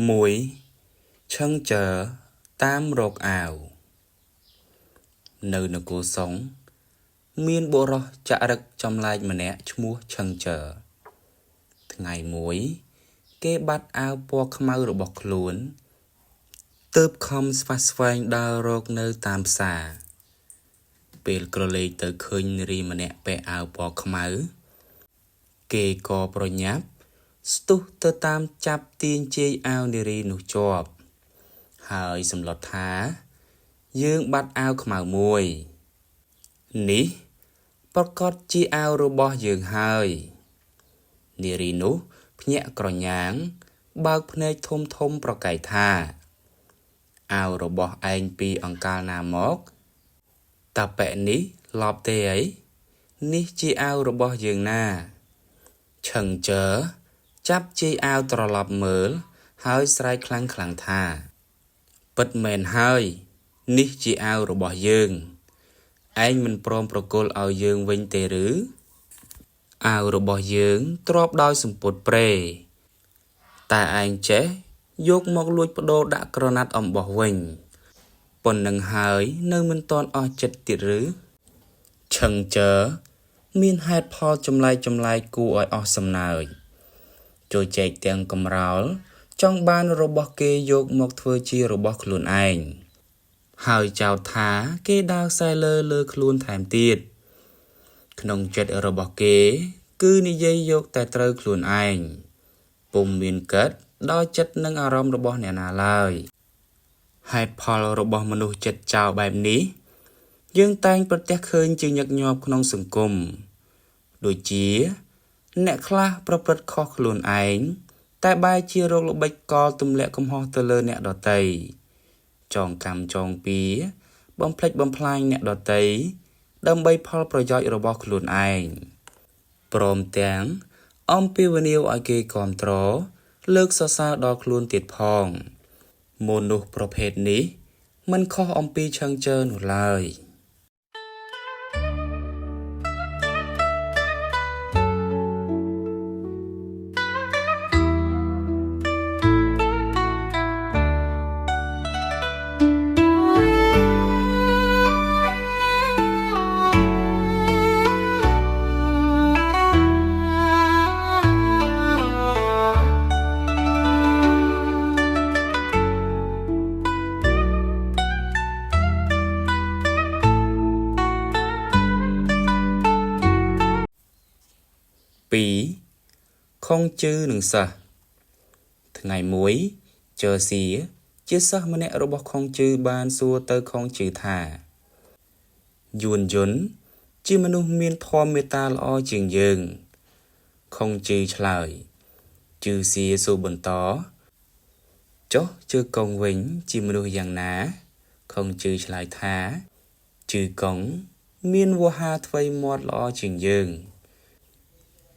មួយឈឹងចើតាមរកអាវនៅនគរសុងមានបុរសចរិកចម្លែកម្នាក់ឈ្មោះឈឹងចើថ្ងៃមួយគេបាត់អាវពណ៌ខ្មៅរបស់ខ្លួនទើបខំស្វះស្វែងដើររកនៅតាមផ្សារពេលក្រឡេកទៅឃើញនារីម្នាក់ពាក់អាវពណ៌ខ្មៅគេក៏ប្រញាប់ស្ទុះទៅតាមចាប់ទាញជាយអាវនារីនោះជាប់ហើយសម្លុតថាយើងបាត់អាវខ្មៅមួយនេះប្រកាសជាអាវរបស់យើងហើយនារីនោះភ្ញាក់ក្រញាំងបើកភ្នែកធំធំប្រកែកថាអាវរបស់ឯងពីអង្កាលណាមកតាប៉ែនេះឡប់ទេអីនេះជាអាវរបស់យើងណាឈឹងចើចាប់ជាយអាវត្រឡប់មើលហើយស្រែកខ្លាំងៗថាពិតមែនហើយនេះជាអាវរបស់យើងឯងមិនព្រមប្រគល់ឲ្យយើងវិញទេឬអាវរបស់យើងទ្រាប់ដោយសម្ពុតព្រែតែឯងចេះយកមកលួចប្ដូរដាក់ក្រណាត់អំបោះវិញប៉ុណ្្នឹងហើយនៅមិនទាន់អស់ចិត្តទៀតឬឈឹងចើមានហេតុផលចម្លែកគួរឲ្យអស់សំណើចចូលចែកទាំងកំរោលចង់បានរបស់គេយកមកធ្វើជារបស់ខ្លួនឯងហើយចោទថាគេដើរខ្សែលើខ្លួនថែមទៀតក្នុងចិត្តរបស់គេគឺនិយាយយកតែត្រូវខ្លួនឯងពុំមានកើតដោយចិត្តនិងអារម្មណ៍របស់អ្នកណាឡើយហេតុផលរបស់មនុស្សចិត្តចោលបែបនេះយើងតែងប្រទះឃើញជាញឹកញាប់ក្នុងសង្គមដូចជាអ្នកខ្លះប្រព្រឹត្តខុសខ្លួនឯងតែបែរជារោគល្បិចកលទម្លាក់កំហុសទៅលើអ្នកដទៃចងកម្មចងពៀបំផ្លិចបំផ្លាញអ្នកដទៃដើម្បីផលប្រយោជន៍របស់ខ្លួនឯងព្រមទាំងអំពាវនាវឲ្យគេគាំទ្រលើកសរសើរដល់ខ្លួនទៀតផងមនុស្សប្រភេទនេះមិនខុសអំពីឈឹងចើនោះឡើយ2ខុងជឺនិងសិស្សថ្ងៃមួយជើស៊ីជាសិស្សម្នាក់របស់ខុងជឺបានសួរទៅខុងជឺថាយួនយុនជាមនុស្សមានធម៌មេត្តាល្អជាងយើងខុងជឺឆ្លើយជឺស៊ីសួរបន្តចុះជឺកុងវិញជាមនុស្សយ៉ាងណាខុងជឺឆ្លើយថាជឺកុងមានវោហារថ្វីមាត់ល្អជាងយើង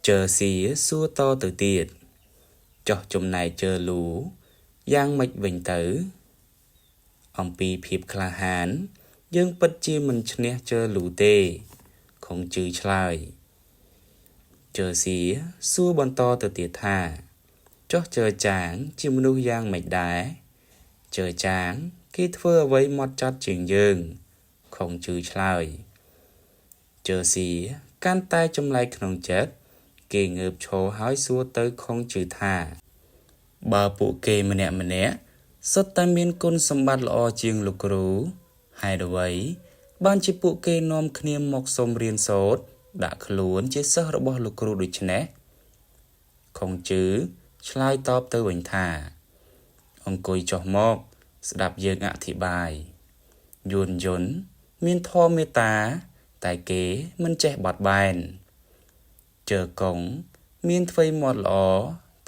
ជើស៊ីសួរតទៅទៀតចុះចំណែកជើលូយ៉ាងម៉េចវិញទៅអំពីភាពក្លាហានយើងពិតជាមិនឈ្នះជើលូទេខុងជឺឆ្លើយជើស៊ីសួរបន្តទៅទៀតថាចុះជើចាងជាមនុស្សយ៉ាងម៉េចដែរជើចាងគេធ្វើអ្វីម៉ត់ចត់ជាងយើងខុងជឺឆ្លើយជើស៊ីកាន់តែចម្លែកក្នុងចិត្តគេងើបឈរហើយសួរទៅខុងជឺថាបើពួកគេម្នាក់សុទ្ធតែមានគុណសម្បត្តិល្អជាងលោកគ្រូហេតុអ្វីបានជាពួកគេនាំគ្នាមកសុំរៀនសូត្រដាក់ខ្លួនជាសិស្សរបស់លោកគ្រូដូច្នេះខុងជឺឆ្លើយតបទៅវិញថាអង្គុយចុះមកស្ដាប់យើងអធិប្បាយយួនយុនមានធម៌មេត្តាតែគេមិនចេះបត់បែនជើកុងមានថ្វីមាត់ល្អ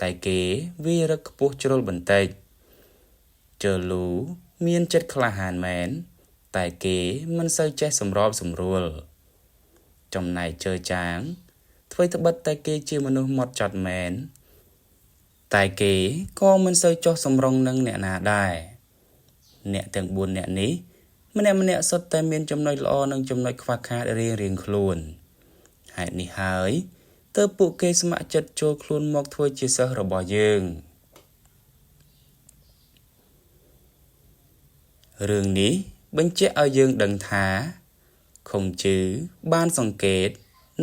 តែគេវារឹកខ្ពស់ជ្រុលបន្តិចជើលូមានចិត្តក្លាហានមែនតែគេមិនសូវចេះសម្របសម្រួលចំណែកជើចាងថ្វីត្បិតតែគេជាមនុស្សម៉ត់ចត់មែនតែគេក៏មិនសូវចោះសម្រុងនឹងអ្នកណាដែរអ្នកទាំង4អ្នកនេះម្នាក់សុទ្ធតែមានចំណុចល្អនិងចំណុចខ្វះខាតរៀងខ្លួនហេតុនេះហើយទើបពួកគេស្ម័គ្រចិត្តចូលខ្លួនមកធ្វើជាសិស្សរបស់យើង រឿងនេះបញ្ជាក់ឲ្យយើងដឹងថាខុងជឺបានសង្កេត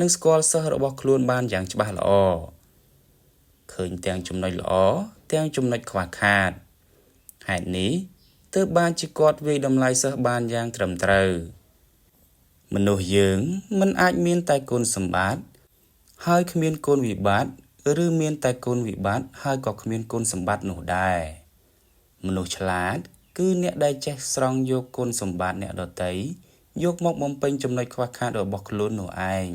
និងស្គាល់សិស្សរបស់ខ្លួនបានយ៉ាងច្បាស់ល្អឃើញទាំងចំណុចល្អទាំងចំណុចខ្វះខាតហេតុនេះទើបបានជាគាត់វាយតម្លៃសិស្សបានយ៉ាងត្រឹមត្រូវមនុស្សយើងមិនអាចមានតែគុណសម្បត្តិហើយគ្មានគុណវិបត្តិឬមានតែគុណវិបត្តិហើយក៏គ្មានគុណសម្បត្តិនោះដែរមនុស្សឆ្លាតគឺអ្នកដែលចេះស្រង់យកគុណសម្បត្តិអ្នកដទៃយកមកបំពេញចំណុចខ្វះខាតរបស់ខ្លួននោះឯង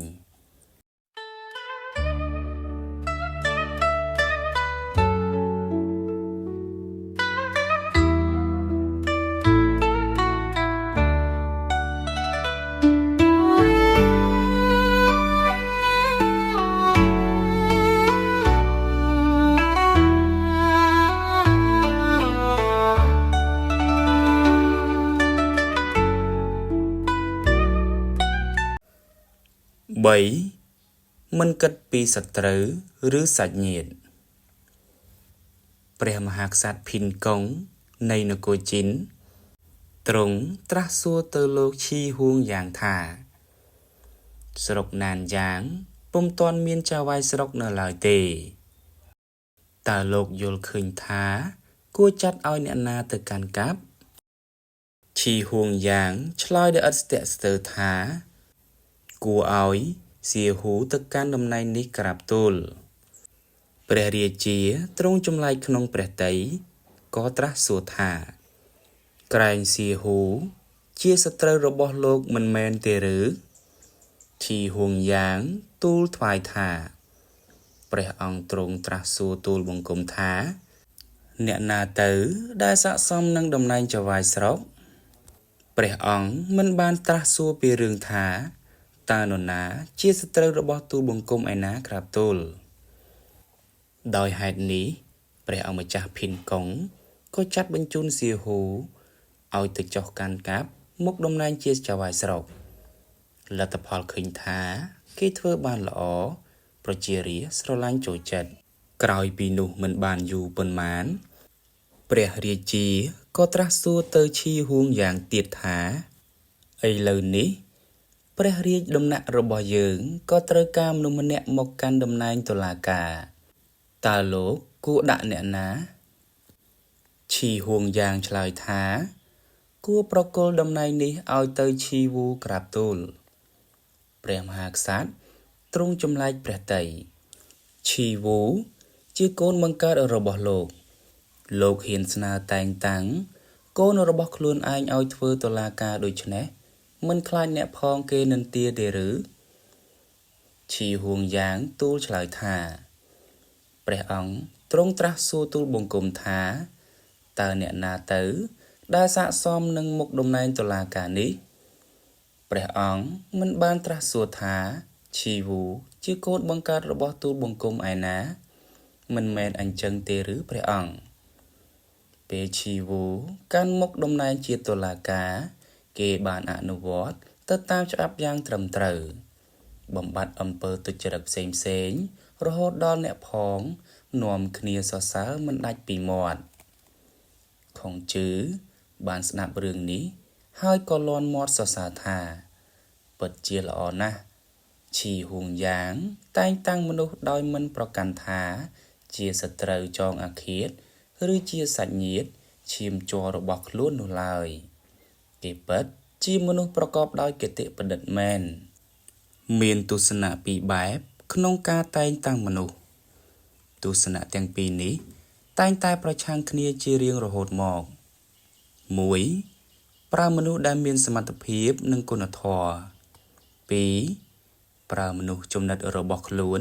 3មិនគិតពីសត្រូវឬសាច់ញាតិព្រះមហាក្សត្រភីនកុងនៃនគរជីនទ្រង់ត្រាស់សួរទៅលោកឈីហួងយ៉ាងថាស្រុកណានយ៉ាងពុំទាន់មានចៅហ្វាយស្រុកនៅឡើយទេតើលោកយល់ឃើញថាគួរចាត់ឲ្យអ្នកណាទៅកាន់កាប់ឈីហួងយ៉ាងឆ្លើយដោយឥតស្ទាក់ស្ទើរថាគួរឲ្យសៀហ៊ូទៅកាន់តំណែងនេះក្រាបទូលព្រះរាជាទ្រង់ចម្លែកក្នុងព្រះទ័យក៏ត្រាស់សួរថាក្រែងសៀហ៊ូជាសត្រូវរបស់លោកមិនមែនទេឬឈីហួងយ៉ាងទូលថ្វាយថាព្រះអង្គទ្រង់ត្រាស់សួរទូលបង្គំថាអ្នកណាទៅដែលស័ក្តិសមនឹងតំណែងចៅហ្វាយស្រុកព្រះអង្គមិនបានត្រាស់សួរពីរឿងថាតើនរណាជាសត្រូវរបស់ទូលបង្គំឯណាក្រាបទូលដោយហេតុនេះព្រះអង្គម្ចាស់ភីនកុងក៏ចាត់បញ្ជូនសៀហ៊ូឲ្យទៅចុះកាន់កាប់មុខតំណែងជាចៅហ្វាយស្រុកលទ្ធផលឃើញថាគេធ្វើបានល្អប្រជារាស្ត្រស្រឡាញ់ចូលចិត្តក្រោយពីនោះមិនបានយូរប៉ុន្មានព្រះរាជាក៏ត្រាស់សួរទៅឈីហួងយ៉ាងទៀតថាឥឡូវនេះព្រះរាជដំណាក់របស់យើងក៏ត្រូវការមនុស្សម្នាក់មកកាន់តំណែងតុលាការតើលោកគួរដាក់អ្នកណាឈីហួងយ៉ាងឆ្លើយថាគួរប្រគល់តំណែងនេះឲ្យទៅឈីវូក្រាបទូលព្រះមហាក្សត្រទ្រង់ចម្លែកព្រះទ័យឈីវូជាកូនបង្កើតរបស់លោកហ៊ានស្នើតែងតាំងកូនរបស់ខ្លួនឯងឲ្យធ្វើតុលាការដូច្នេះមិនខ្លាចអ្នកផងគេនិន្ទាទេឬឈីហួងយ៉ាងទូលឆ្លើយថាព្រះអង្គទ្រង់ត្រាស់សួរទូលបង្គំថាតើអ្នកណាទៅដែលស័ក្តិសមនឹងមុខតំណែងតុលាការនេះព្រះអង្គមិនបានត្រាស់សួរថាឈីវូជាកូនបង្កើតរបស់ទូលបង្គំឯណាមិនមែនអញ្ចឹងទេឬព្រះអង្គពេលឈីវូកាន់មុខតំណែងជាតុលាការគេបានអនុវត្តទៅតាមច្បាប់យ៉ាងត្រឹមត្រូវបំបត្តិអំពើទុច្ចរិតផ្សេងរហូតដល់អ្នកផងនាំគ្នាសរសើរមិនដាច់ពីមាត់ខុងជឺបានស្ដាប់រឿងនេះហើយក៏លាន់មាត់សរសើរថាពិតជាល្អណាស់ឈីហួងយ៉ាងតែងតាំងមនុស្សដោយមិនប្រកាន់ថាជាសត្រូវចងអាឃាតឬជាសាច់ញាតិឈាមជ័ររបស់ខ្លួននោះឡើយគេពិតជាមនុស្សប្រកបដោយគតិបណ្ឌិតមែនមានទស្សនៈពីរបែបក្នុងការតែងតាំងមនុស្សទស្សនៈទាំងពីរនេះតែងតែប្រឆាំងគ្នាជារៀងរហូតមក1ប្រើមនុស្សដែលមានសមត្ថភាពនិងគុណធម៌2ប្រើមនុស្សចំណិតរបស់ខ្លួន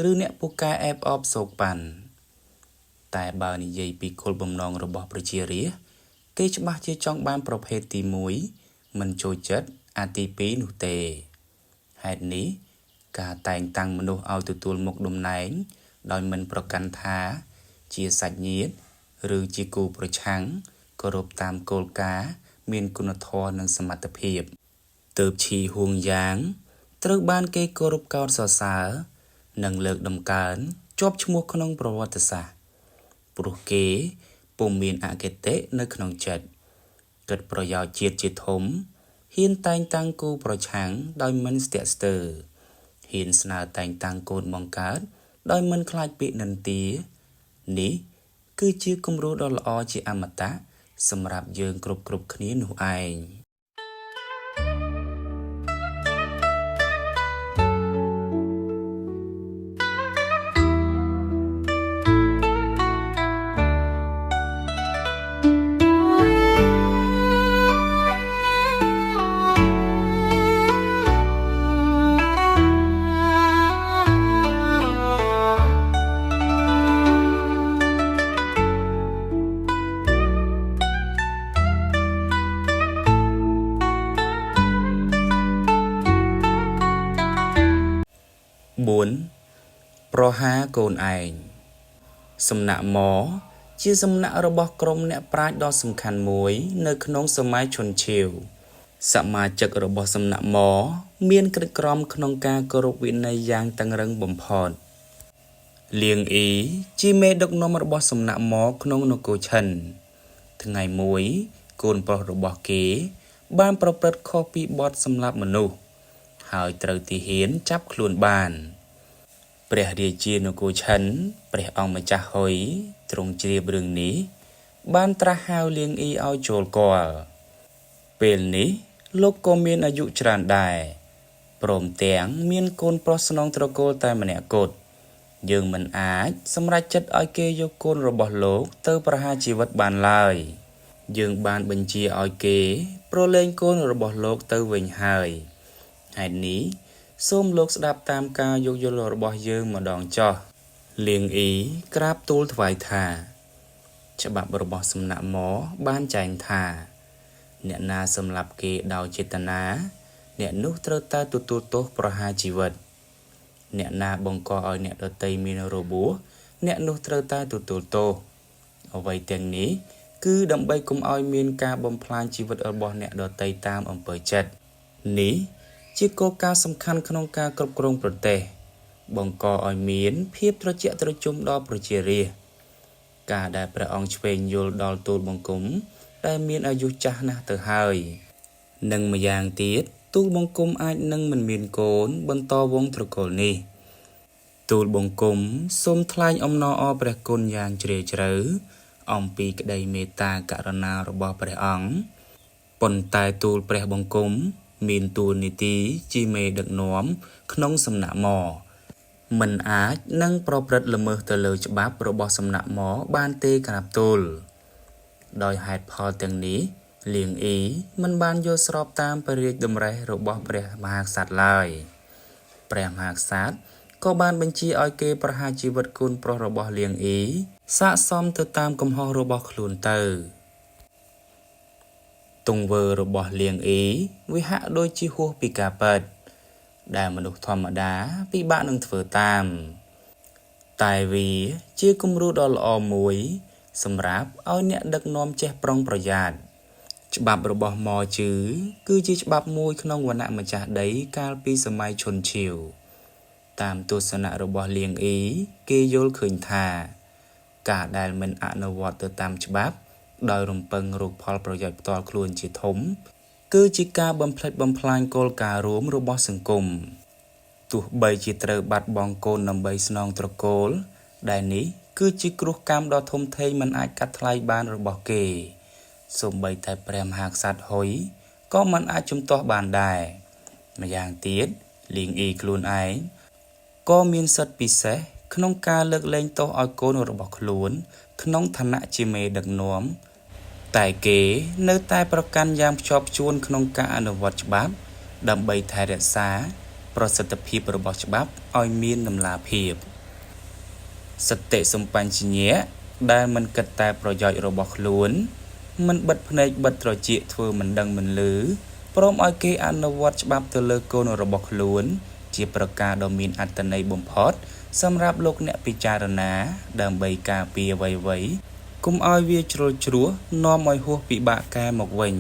ឬអ្នកពូកែអែបអបសោកប៉ាន់តែបើនិយាយពីគោលបំណងរបស់ប្រជារាស្ត្រគេច្បាស់ជាចង់បានប្រភេទទី1មិនចូលចិត្តអាទី2នោះទេហេតុនេះការតែងតាំងមនុស្សឲ្យទទួលមុខតំណែងដោយមិនប្រកាន់ថាជាសាច់ញាតិឬជាគូប្រឆាំងគោរពតាមគោលការណ៍មានគុណធម៌និងសមត្ថភាពទើបឈីហួងយ៉ាងត្រូវបានគេគោរពកោតសរសើរនិងលើកតម្កើងជាប់ឈ្មោះក្នុងប្រវត្តិសាស្ត្រព្រោះគេពុំមានអគតិនៅក្នុងចិត្ត គិតប្រយោជន៍ជាតិជាធំហ៊ានតែងតាំងគូប្រឆាំងដោយមិនស្ទាក់ស្ទើរហ៊ានស្នើតែងតាំងកូនបង្កើតដោយមិនខ្លាចពាក្យនិន្ទានេះគឺជាគំរូដ៏ល្អជាអមតៈសម្រាប់យើងគ្រប់គ្នានោះឯង4ប្រហារកូនឯងសំណាក់ហ្មជាសំណាក់របស់ក្រុមអ្នកប្រាជ្ញដ៏សំខាន់មួយនៅក្នុងសម័យឈុនឆាវសមាជិករបស់សំណាក់ហ្មមានក្រិតក្រមក្នុងការគោរពវិន័យយ៉ាងតឹងរ៉ឹងបំផុតលៀងអ៊ីជាមេដឹកនាំរបស់សំណាក់ហ្មក្នុងនគរឈិនថ្ងៃមួយកូនប្រុសរបស់គេបានប្រព្រឹត្តខុសពីបទសម្លាប់មនុស្សហើយត្រូវទាហានចាប់ខ្លួនបានព្រះរាជានគរឈិនព្រះអង្គម្ចាស់ហ៊ុយទ្រង់ជ្រាបរឿងនេះបានត្រាស់ហៅលៀងអ៊ីឲ្យចូលគាល់ពេលនេះលោកក៏មានអាយុច្រើនដែរព្រមទាំងមានកូនប្រុសស្នងត្រកូលតែម្នាក់គត់យើងមិនអាចសម្រេចចិត្តឲ្យគេយកកូនរបស់លោកទៅប្រហារជីវិតបានឡើយយើងបានបញ្ជាឲ្យគេប្រឡែងកូនរបស់លោកទៅវិញហើយហេតុនេះសូមលោកស្ដាប់តាមការយោគយល់របស់យើងម្ដងចុះលៀងអ៊ីក្រាបទូលថ្វាយថាច្បាប់របស់សំណាក់ហ្មបានចែងថាអ្នកណាសម្លាប់គេដោយចេតនាអ្នកនោះត្រូវតែទទួលទោសប្រហារជីវិតអ្នកណាបង្កឲ្យអ្នកដទៃមានរបួសអ្នកនោះត្រូវតែទទួលទោសអ្វីទាំងនេះគឺដើម្បីកុំឲ្យមានការបំផ្លាញជីវិតរបស់អ្នកដទៃតាមអំពើចិត្តនេះជាគោលការណ៍សំខាន់ក្នុងការគ្រប់គ្រងប្រទេសបង្កឲ្យមានភាពត្រជាក់ត្រជុំដល់ប្រជារាស្ត្រការដែលព្រះអង្គឆ្វេងយល់ដល់ទូលបង្គំដែលមានអាយុចាស់ណាស់ទៅហើយនិងម្យ៉ាងទៀតទូលបង្គំអាចនឹងមិនមានកូនបន្តវង្សត្រកូលនេះទូលបង្គំសូមថ្លែងអំណរអរព្រះគុណយ៉ាងជ្រាលជ្រៅអំពីក្តីមេត្តាករុណារបស់ព្រះអង្គប៉ុន្តែទូលព្រះបង្គំមានតួនាទីជាមេដឹកនាំក្នុងសំណាក់ហ្មមិនអាចនឹងប្រព្រឹត្តល្មើសទៅលើច្បាប់របស់សំណាក់ហ្មបានទេក្រាបទូលដោយហេតុផលទាំងនេះលៀងអ៊ីមិនបានយល់ស្របតាមព្រះរាជតម្រិះរបស់ព្រះមហាក្សត្រឡើយព្រះមហាក្សត្រក៏បានបញ្ជាឲ្យគេប្រហារជីវិតកូនប្រុសរបស់លៀងអ៊ីស័ក្តិសមទៅតាមកំហុសរបស់ខ្លួនទៅទង្វើរបស់លៀងអ៊ីវាហាក់ដូចជាហួសពីការពិតដែលមនុស្សធម្មតាពិបាកនឹងធ្វើតាមតែវាជាគំរូដ៏ល្អមួយសម្រាប់ឲ្យអ្នកដឹកនាំចេះប្រុងប្រយ័ត្នច្បាប់របស់ម៉ូជឺគឺជាច្បាប់មួយក្នុងវណ្ណៈម្ចាស់ដីកាលពីសម័យឈុនឆាវតាមទស្សនៈរបស់លៀងអ៊ីគេយល់ឃើញថាការដែលមិនអនុវត្តទៅតាមច្បាប់ដោយរំពឹងរកផលប្រយោជន៍ផ្ទាល់ខ្លួនជាធំគឺជាការបំផ្លិចបំផ្លាញគោលការណ៍រួមរបស់សង្គមទោះបីជាត្រូវបាត់បង់កូនដើម្បីស្នងត្រកូលដែលនេះគឺជាគ្រោះកម្មដ៏ធំធេងមិនអាចកាត់ថ្លៃបានរបស់គេសូម្បីតែព្រះមហាក្សត្រហ៊ុយក៏មិនអាចជំទាស់បានដែរម្យ៉ាងទៀតលៀងអ៊ីខ្លួនឯងក៏មានសិទ្ធិពិសេសក្នុងការលើកលែងទោសឲ្យកូនរបស់ខ្លួនក្នុងឋានៈជាមេដឹកនាំតែគេនៅតែប្រកាន់យ៉ាងខ្ជាប់ខ្ជួនក្នុងការអនុវត្តច្បាប់ដើម្បីថែរក្សាប្រសិទ្ធភាពរបស់ច្បាប់ឲ្យមានតម្លាភាពសតិសម្បញ្ញៈដែលមិនគិតតែប្រយោជន៍របស់ខ្លួនមិនបិទភ្នែកបិទត្រចៀកធ្វើមិនដឹងមិនឮព្រមឲ្យគេអនុវត្តច្បាប់ទៅលើកូនរបស់ខ្លួនជាប្រការដ៏មានអត្ថន័យបំផុតសម្រាប់លោកអ្នកពិចារណាដើម្បីការពារអ្វីៗកុំឲ្យវាជ្រុលជ្រោះនាំឲ្យហួសពិបាកកែមកវិញ